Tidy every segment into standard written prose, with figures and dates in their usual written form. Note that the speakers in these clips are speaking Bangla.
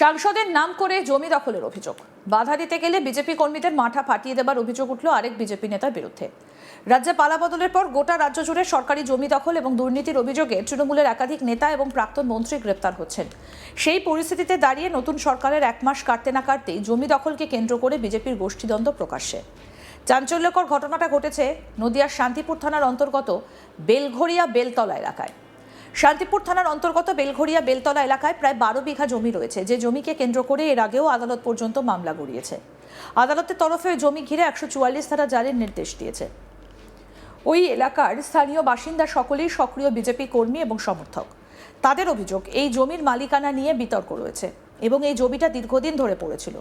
সাংসদের নাম করে জমি দখলের অভিযোগ, বাধা দিতে গেলে বিজেপি কর্মীদের মাথা ফাটিয়ে দেবার অভিযোগ উঠল আরেক বিজেপি নেতার বিরুদ্ধে। রাজ্যে পালাবদলের পর গোটা রাজ্য জুড়ে সরকারি জমি দখল এবং দুর্নীতির অভিযোগে তৃণমূলের একাধিক নেতা এবং প্রাক্তন মন্ত্রী গ্রেপ্তার হচ্ছেন। সেই পরিস্থিতিতে দাঁড়িয়ে নতুন সরকারের এক মাস কাটতে না কাটতেই জমি দখলকে কেন্দ্র করে বিজেপির গোষ্ঠীদ্বন্দ্ব প্রকাশ্যে। চাঞ্চল্যকর ঘটনাটা ঘটেছে নদিয়ার শান্তিপুর থানার অন্তর্গত বেলঘরিয়া বেলতলা এলাকায়। শান্তিপুর থানার অন্তর্গত বেলঘরিয়া বেলতলা এলাকায় প্রায় 12 বিঘা জমি রয়েছে, যে জমিকে কেন্দ্র করে এর আগেও আদালত পর্যন্ত মামলা গড়িয়েছে। আদালতের তরফে জমি ঘিরে 144 ধারা জারির নির্দেশ দিয়েছে। ওই এলাকার স্থানীয় বাসিন্দা সকলেই সক্রিয় বিজেপি কর্মী এবং সমর্থক। তাদের অভিযোগ, এই জমির মালিকানা নিয়ে বিতর্ক রয়েছে এবং এই জমিটা দীর্ঘদিন ধরে পড়েছিল,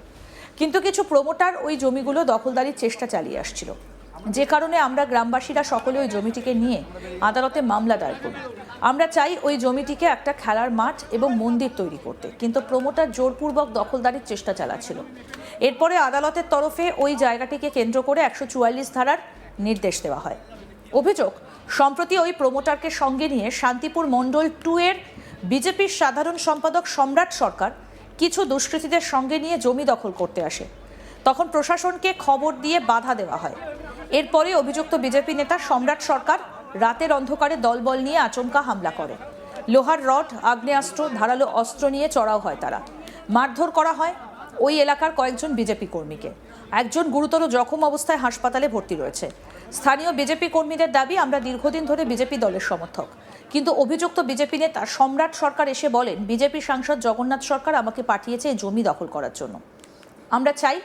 কিন্তু কিছু প্রমোটার ওই জমিগুলো দখলদারির চেষ্টা চালিয়ে আসছিল, যে কারণে আমরা গ্রামবাসীরা সকলে ওই জমিটিকে নিয়ে আদালতে মামলা দায়ের করি। আমরা চাই ওই জমিটিকে একটা খেলার মাঠ এবং মন্দির তৈরি করতে, কিন্তু প্রমোটার জোরপূর্বক দখলদারির চেষ্টা চালাচ্ছিল। এরপরে আদালতের তরফে ওই জায়গাটিকে কেন্দ্র করে 144 ধারার নির্দেশ দেওয়া হয়। অভিযোগ, সম্প্রতি ওই প্রমোটারকে সঙ্গে নিয়ে শান্তিপুর মণ্ডল 2 এর বিজেপির সাধারণ সম্পাদক সম্রাট সরকার কিছু দুষ্কৃতীদের সঙ্গে নিয়ে জমি দখল করতে আসে। তখন প্রশাসনকে খবর দিয়ে বাধা দেওয়া হয়। এরপরে অভিযুক্ত বিজেপি নেতা সম্রাট সরকার রাতের অন্ধকারে দলবল নিয়ে আচমকা হামলা করে। লোহার রড, আগ্নেয়াস্ত্র, ধারালো অস্ত্র নিয়ে চড়াও হয় তারা। মারধর করা হয় ওই এলাকার কয়েকজন বিজেপি কর্মীকে। একজন গুরুতর জখম অবস্থায় হাসপাতালে ভর্তি রয়েছে। স্থানীয় বিজেপি কর্মীদের দাবি, আমরা দীর্ঘদিন ধরে বিজেপি দলের সমর্থক, কিন্তু অভিযুক্ত বিজেপি নেতা সম্রাট সরকার এসে বলেন, বিজেপি সাংসদ জগন্নাথ সরকার আমাকে পাঠিয়েছে এই জমি দখল করার জন্য। আমরা চাই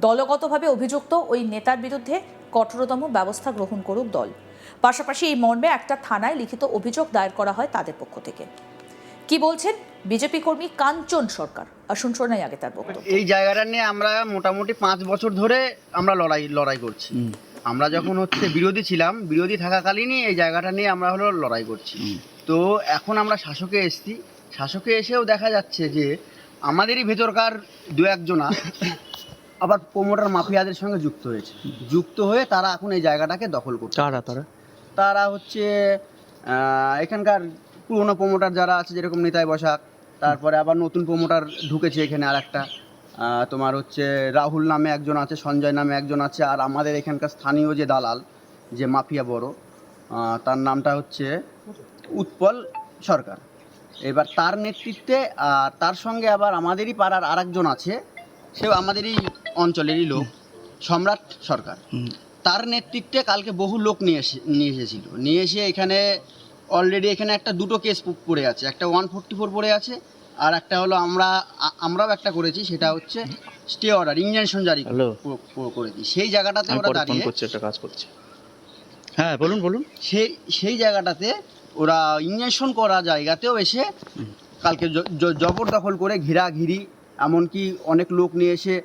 দলগতভাবে অভিযুক্ত ওই নেতার বিরুদ্ধে কঠোরতম ব্যবস্থা গ্রহণ করুক দল। পাশাপাশি এই মর্মে একটা থানায় লিখিত অভিযোগ দায়ের করা হয় তাদের পক্ষ থেকে। কি বলছেন বিজেপি কর্মী কাঞ্চন সরকার, আসুন শোনাই আগে তার বক্তব্য। এই জায়গাটা নিয়ে আমরা মোটামুটি 5 বছর ধরে আমরা লড়াই করছি। আমরা যখন বিরোধী ছিলাম, বিরোধী থাকাকালীনই এই জায়গাটা নিয়ে আমরা লড়াই করছি। তো এখন আমরা শাসকে এসেছি, শাসকে এসেও দেখা যাচ্ছে যে আমাদেরই ভেতরকার দু একজনা আবার প্রমোটার মাফিয়াদের সঙ্গে যুক্ত হয়ে তারা এখন এই জায়গাটাকে দখল করছে। তারা এখানকার পুরোনো প্রমোটার যারা আছে, যেরকম নিতাই বসাক, তারপরে আবার নতুন প্রমোটার ঢুকেছে এখানে আর একটা, তোমার রাহুল নামে একজন আছে, সঞ্জয় নামে একজন আছে, আর আমাদের এখানকার স্থানীয় যে দালাল, যে মাফিয়া বড়, তার নামটা উৎপল সরকার। এবার তার নেতৃত্বে, আর তার সঙ্গে আবার আমাদেরই পাড়ার আর একজন আছে, সেও আমাদেরই অঞ্চলেরই লোক, সম্রাট সরকার। তার নেতৃত্বে কালকে বহু লোক নিয়ে এসে এখানে অলরেডি এখানে দুটো কেস পড়ে আছে, একটা 144 পড়ে আছে, আর একটা হলো আমরাও একটা করেছি, সেটা স্টে অর্ডার, ইনজাংশন জারি করেছি। সেই জায়গাটাতে ওরা দাঁড়িয়ে হ্যাঁ বলুন সেই জায়গাটাতে ওরা ইনজাংশন করা জায়গাতেও এসে কালকে জবরদখল করে ঘিরাঘিরি, এমনকি অনেক লোক নিয়ে এসে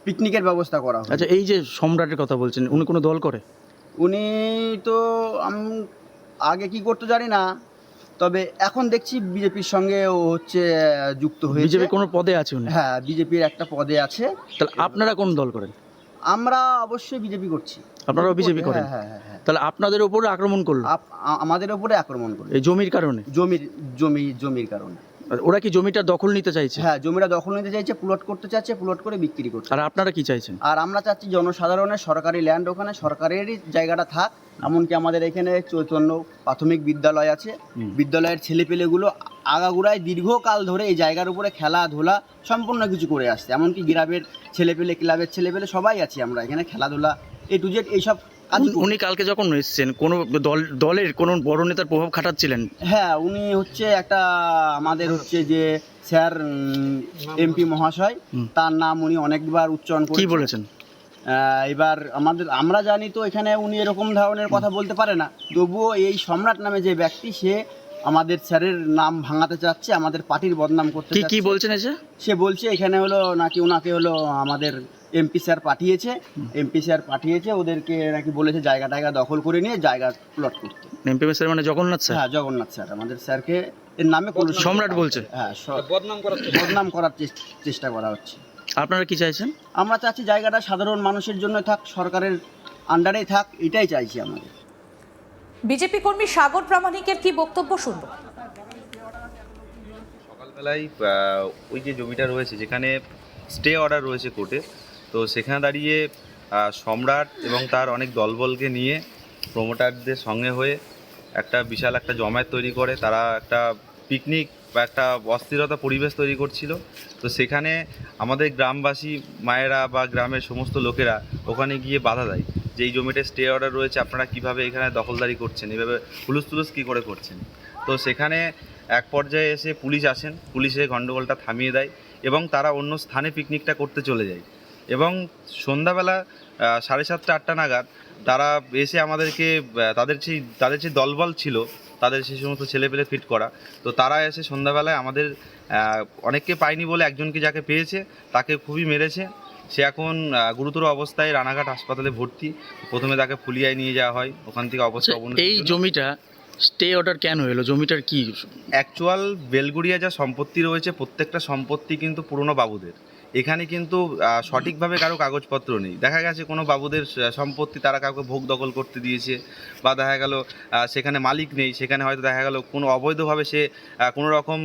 পিকনিকের ব্যবস্থা করা হয়। আচ্ছা, এই যে সম্রাটের কথা বলছেন, উনি কোনো দল করে? উনি তো আগে কি করতো জানি না, তবে এখন দেখছি বিজেপির সঙ্গে ও যুক্ত হয়েছে। বিজেপি কোনো পদে আছে উনি? হ্যাঁ, বিজেপির একটা পদে আছে। তাহলে আপনারা কোন দল করেন? আমরা অবশ্যই বিজেপি করছি। আপনারাও বিজেপি করেন? হ্যাঁ। তাহলে আপনাদের উপরে আক্রমণ করলো? আমাদের উপরে আক্রমণ করলো এই জমির কারণে? জমির কারণে। ওরা কি জমিটা দখল নিতে চাইছে? হ্যাঁ, জমিটা দখল নিতে চাইছে, প্লট করতে চাইছে, প্লট করে বিক্রি করছে। আর আপনারা কি চাইছেন? আর আমরা চাচ্ছি জনসাধারণের সরকারি ল্যান্ড, ওখানে সরকারেরই জায়গাটা থাক। এমনকি আমাদের এখানে চৈতন্য প্রাথমিক বিদ্যালয় আছে, বিদ্যালয়ের ছেলেপেলেগুলো আগাগোড়ায় দীর্ঘকাল ধরে এই জায়গার উপরে খেলাধুলা সম্পূর্ণ কিছু করে আসছে। এমনকি গ্রামের ছেলেপেলে, ক্লাবের ছেলেপেলে সবাই আছি আমরা এখানে, খেলাধুলা A to Z এইসব। উনি কালকে যখন এসেছেন, কোন দলের কোন বড় নেতার প্রভাব খাটাচ্ছিলেন? হ্যাঁ, উনি একটা আমাদের যে স্যার MP মহাশয়, তার নাম উনি অনেকবার উচ্চারণ করে। কি বলেছেন? এবার আমরা জানি তো এখানে উনি এরকম ধরনের কথা বলতে পারে না, তবুও এই সম্রাট নামে যে ব্যক্তি, সে আমাদের স্যারের নাম ভাঙাতে চাচ্ছে, আমাদের পার্টির বদনাম করতে চাচ্ছে। কি বলছেন? সে বলছে এখানে নাকি ওনাকে আমাদের MP স্যার পাঠিয়েছে, ওদেরকে নাকি বলেছে জায়গা দখল করে নিয়ে জায়গা প্লট করতে। MP স্যার মানে জগন্নাথ স্যার? হ্যাঁ, জগন্নাথ স্যার আমাদের স্যারকে এর নামে সম্রাট বলছে। হ্যাঁ, বদনাম করার চেষ্টা করা হচ্ছে। আপনারা কি চাইছেন? আমরা চাচ্ছি জায়গাটা সাধারণ মানুষের জন্য থাক, সরকারের আন্ডারেই থাক, এটাই চাইছি আমাদের। বিজেপি কর্মী সাগর প্রামাণিকের কি বক্তব্য শুনবো। বেলায় ওই যে জমিটা রয়েছে যেখানে স্টে অর্ডার রয়েছে কোর্টে, তো সেখানে দাঁড়িয়ে সম্রাট এবং তার অনেক দলবলকে নিয়ে প্রমোটারদের সঙ্গে হয়ে একটা বিশাল একটা জমায়েত তৈরি করে। তারা একটা পিকনিক বা একটা অস্থিরতা পরিবেশ তৈরি করছিল। তো সেখানে আমাদের গ্রামবাসী মায়েরা বা গ্রামের সমস্ত লোকেরা ওখানে গিয়ে বাধা দেয় যে এই জমিটা স্টে অর্ডার রয়েছে, আপনারা কিভাবে এখানে দখলদারি করছেন, এভাবে হুলুস তুলুস কী করে করছেন। তো সেখানে এক পর্যায়ে এসে পুলিশ আসেন, পুলিশে গণ্ডগোলটা থামিয়ে দেয় এবং তারা অন্য স্থানে পিকনিকটা করতে চলে যায়। এবং সন্ধ্যাবেলা 7:30 8টা নাগাদ তারা এসে আমাদেরকে তাদের যে দলবল ছিল, তাদের সেই সমস্ত ছেলেপেলে ফিট করা, তো তারা এসে সন্ধ্যাবেলায় আমাদের অনেককে পায়নি বলে একজনকে যাকে পেয়েছে তাকে খুবই মেরেছে। সে এখন গুরুতর অবস্থায় রানাঘাট হাসপাতালে ভর্তি। প্রথমে তাকে ফুলিয়ায় নিয়ে যাওয়া হয়, ওখান থেকে অবস্থা অবনতি। এই জমিটা স্টে অর্ডার কেন এলো? জমিটার কি অ্যাকচুয়াল বেলগুড়িয়া যা সম্পত্তি রয়েছে প্রত্যেকটা সম্পত্তি কিন্তু পুরনো বাবুদের। এখানে কিন্তু সঠিকভাবে কারো কাগজপত্র নেই। দেখা গেছে কোনো বাবুদের সম্পত্তি তারা কাউকে ভোগ দখল করতে দিয়েছে, বা দেখা গেল সেখানে মালিক নেই, সেখানে হয়তো দেখা গেল কোনো অবৈধভাবে সে কোনো রকম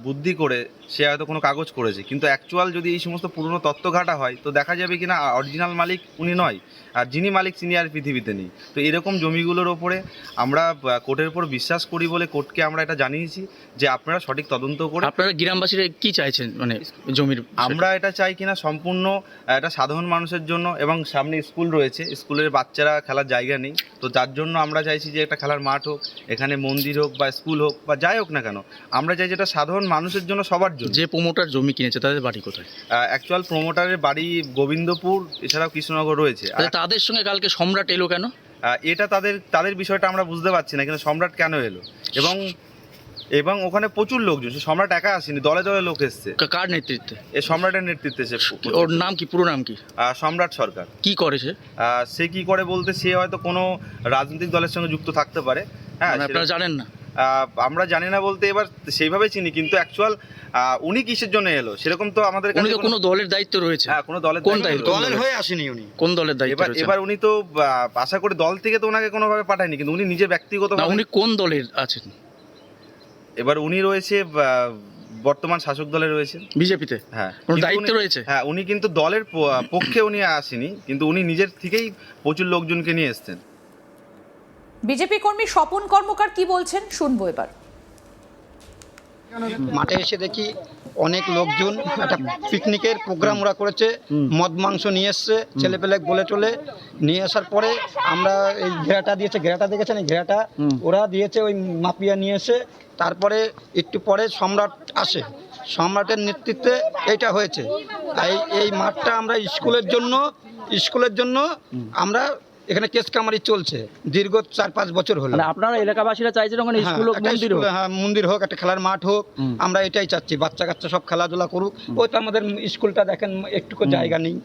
বুদ্ধি করে সে হয়তো কোনো কাগজ করেছে। কিন্তু অ্যাকচুয়াল যদি এই সমস্ত পুরনো তত্ত্ব ঘাটা হয় তো দেখা যাবে কিনা অরিজিনাল মালিক উনি নয়, আর যিনি মালিক তিনি আর পৃথিবীতে নেই। তো এরকম জমিগুলোর ওপরে আমরা কোর্টের উপর বিশ্বাস করি বলে কোর্টকে আমরা এটা জানিয়েছি যে আপনারা সঠিক তদন্ত করে। আপনারা গ্রামবাসীরা কি চাইছেন মানে জমির? আমরা এটা চাই কিনা সম্পূর্ণ এটা সাধারণ মানুষের জন্য, এবং সামনে স্কুল রয়েছে, স্কুলের বাচ্চারা খেলার জায়গা নেই, তো যার জন্য আমরা চাইছি যে একটা খেলার মাঠ হোক, এখানে মন্দির হোক বা স্কুল হোক বা যাই হোক না কেন, আমরা চাই যেটা সাধারণ মানুষের জন্য, সবার জন্য। যে প্রমোটার জমি কিনেছে তাদের বাড়ি কোথায়? অ্যাকচুয়াল প্রমোটারের বাড়ি গোবিন্দপুর, এছাড়াও কৃষ্ণনগর রয়েছে। আচ্ছা, তাদের সঙ্গে কালকে সম্রাট এলো কেন? এটা তাদের বিষয়টা আমরা বুঝতে পারছি না, কিন্তু সম্রাট কেন এলো এবং ওখানে প্রচুর লোকজন, সে সম্রাট একা আসেনি, দলে দলে লোক এসছে। কার নেতৃত্বে? এ সম্রাটের নেতৃত্বে। ওর নাম কি, পুরো নাম কি? সম্রাট সরকার। কি করে সে? সে কি করে বলতে, সে হয়তো কোনো রাজনৈতিক দলের সঙ্গে যুক্ত থাকতে পারে। হ্যাঁ, মানে আপনারা জানেন না? আমরা জানি না বলতে এবার সেইভাবে চিনি, কিন্তু অ্যাকচুয়াল উনি কিসের জন্য এলো সেরকম তো আমাদের উনি তো কোনো দলের দায়িত্ব রয়েছে? হ্যাঁ, কোনো দলের কোন দায়িত্ব? দলের হয়ে আসেনি উনি। কোন দলের দায়িত্ব রয়েছে? এবার উনি তো আশা করি দল থেকে তো ওনাকে কোনোভাবে পাঠায়নি, কিন্তু উনি নিজে ব্যক্তিগত। না, উনি কোন দলের আছেন? এবার উনি রয়েছে বর্তমান শাসক দলে রয়েছে, বিজেপিতে। হ্যাঁ, ওর দায়িত্ব রয়েছে। হ্যাঁ, উনি কিন্তু দলের পক্ষে উনি আসেনি, কিন্তু উনি নিজের থেকেই প্রচুর লোকজনকে নিয়ে এসছেন। বিজেপি কর্মী স্বপন কর্মকার কি বলছেন শুনবো এবার। মাঠে এসে দেখি অনেক লোকজন, একটা পিকনিকের প্রোগ্রাম ওরা করেছে, মদ মাংস নিয়ে এসছে, ছেলেপেলে বলে টলে নিয়ে আসার পরে আমরা এই ঘেরাটা দিয়েছে, ঘেরাটা দেখেছেন, এই ঘেরাটা ওরা দিয়েছে, ওই মাপিয়া নিয়ে এসে তারপরে একটু পরে সম্রাট আসে, সম্রাটের নেতৃত্বে এইটা হয়েছে। এই মাঠটা আমরা স্কুলের জন্য আমরা এখানে কেস কামারি চলছে দীর্ঘ 4-5 বছর হলো। আপনারা এলাকাবাসীরা চাইছেন ওখানে স্কুল হোক, মন্দির হোক। হ্যাঁ, মন্দির হোক, একটা খেলার মাঠ হোক, আমরা এটাই চাচ্ছি। বাচ্চা কাচ্চা সব খেলাধুলা করুক। ওই তো আমাদের স্কুলটা দেখেন একটুকু জায়গা নেই,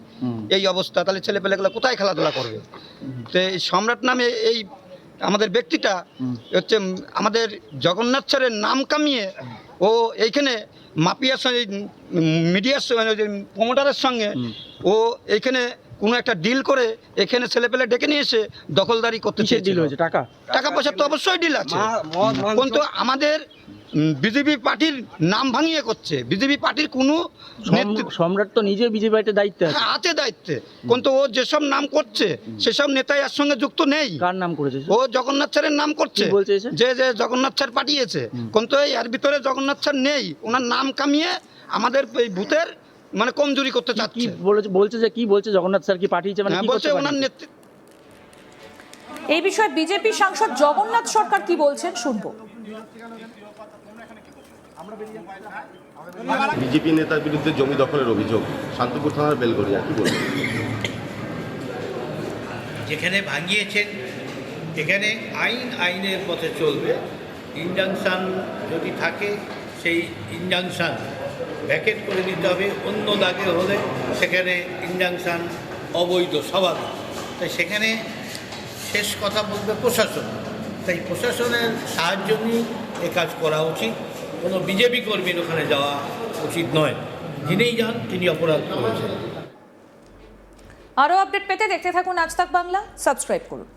এই অবস্থা, তাহলে ছেলে পেলেগুলো কোথায় খেলাধুলা করবে? তো এই সম্রাট নামে এই আমাদের ব্যক্তিটা হচ্ছে আমাদের জগন্নাথ স্যারের নাম কামিয়ে ও এইখানে মাপিয়ার সঙ্গে, মিডিয়ার সঙ্গে, প্রমোটারের সঙ্গে ও এইখানে কোনো একটা ডিল করে এখানে ছেলেপেলে ডেকে নিয়ে এসে দখলদারি করতে চেয়েছিল। ডিল হয়েছে? টাকা পয়সা তো অবশ্যই ডিল আছে, কিন্তু আমাদের বিজেপি পার্টির নাম ভাঙিয়ে করছে। বিজেপি পার্টির কোনো সম্রাট তো নিজে বিজেপি পার্টির দায়িত্বে আছে, দায়িত্বে, কিন্তু ও যেসব নাম করছে সেসব নেতাই এর সঙ্গে যুক্ত নেই। কার নাম করেছে? ও জগন্নাথ স্যারের নাম করছে, যে জগন্নাথ স্যার পাঠিয়েছে, কিন্তু এর ভিতরে জগন্নাথ স্যার নেই। ওনার নাম কামিয়ে আমাদের এই ভূতের মানে কমজোরি করতে চাচ্ছে। কি বলছে জগন্নাথ স্যার কি পাঠিয়েছে? মানে কি বলছে ওনার নেতৃত্ব। এই বিষয়ে বিজেপি সাংসদ জগন্নাথ সরকার কি বলছেন শুনবো। বিজেপি নেতার বিরুদ্ধে জমি দখলের অভিযোগ, শান্তিপুর থানার বেলগড়িয়া, কি বলবেন? যেখানে ভাঙিয়েছেন এখানে আইনের পথে চলবে। ইনজাংশন যদি থাকে সেই ইনজাংশন ভ্যাকেট করে দিতে হবে। অন্য দাগে হলে সেখানে ইনজাংশন অবৈধ, স্বাভাবিক। তাই সেখানে শেষ কথা বলবে প্রশাসন। তাই প্রশাসনের সাহায্য নিয়ে এ কাজ করা উচিত। কোনো বিজেপি কর্মীর ওখানে যাওয়া উচিত নয়। যিনিই যান তিনি অপরাধ করেছেন। আরও আপডেট পেতে দেখতে থাকুন আজ তাক বাংলা, সাবস্ক্রাইব করুন।